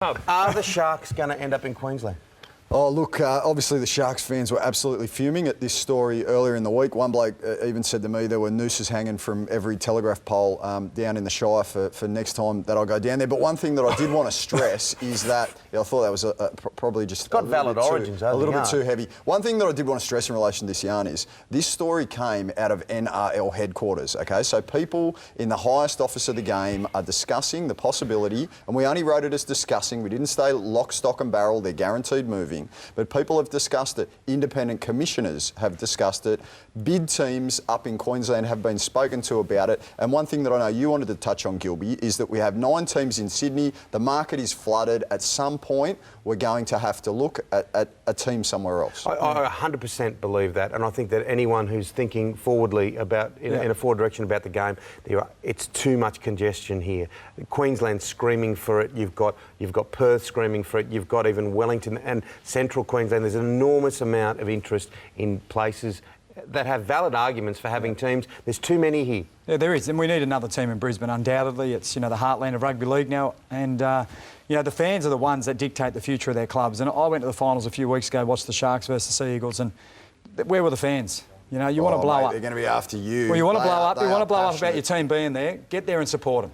Are the Sharks going to end up in Queensland? Oh, look, obviously the Sharks fans were absolutely fuming at this story earlier in the week. One bloke even said to me there were nooses hanging from every telegraph pole down in the Shire for next time that I go down there. But one thing that I did want to stress is that, I thought that was probably just got valid origins, a little bit too heavy. One thing that I did want to stress in relation to this yarn is this story came out of NRL headquarters, okay? So people in the highest office of the game are discussing the possibility, and we only wrote it as discussing, we didn't say lock, stock and barrel, they're guaranteed moving. But people have discussed it. Independent commissioners have discussed it. Bid teams up in Queensland have been spoken to about it. And one thing that I know you wanted to touch on, Gilby, is that we have 9 teams in Sydney. The market is flooded. At some point, we're going to have to look at a team somewhere else. I 100% believe that. And I think that anyone who's thinking forwardly about, in a forward direction about the game, it's too much congestion here. Queensland's screaming for it. You've got Perth screaming for it. You've got even Wellington and Central Queensland. There's an enormous amount of interest in places that have valid arguments for having teams. There's too many here. Yeah, there is, and we need another team in Brisbane, undoubtedly. It's, the heartland of rugby league now, and, the fans are the ones that dictate the future of their clubs. And I went to the finals a few weeks ago, watched the Sharks versus the Sea Eagles, and where were the fans? You want to blow up. They're going to be after you. Well, you want to blow up. You want to blow up about your team being there. Get there and support them.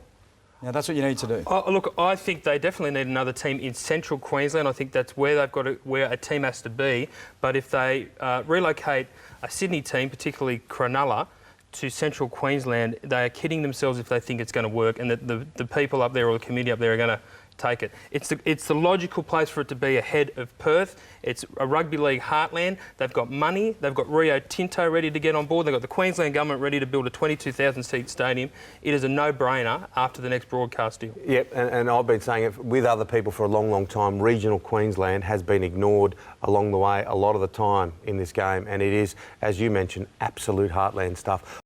That's what you need to do. Look, I think they definitely need another team in Central Queensland. I think that's where where a team has to be. But if they relocate a Sydney team, particularly Cronulla, to Central Queensland, they are kidding themselves if they think it's going to work, and that the people up there or the community up there are going to take it. It's the logical place for it to be ahead of Perth. It's a rugby league heartland. They've got money. They've got Rio Tinto ready to get on board. They've got the Queensland government ready to build a 22,000-seat stadium. It is a no-brainer after the next broadcast deal. Yep, and I've been saying it with other people for a long, long time. Regional Queensland has been ignored along the way a lot of the time in this game, and it is, as you mentioned, absolute heartland stuff.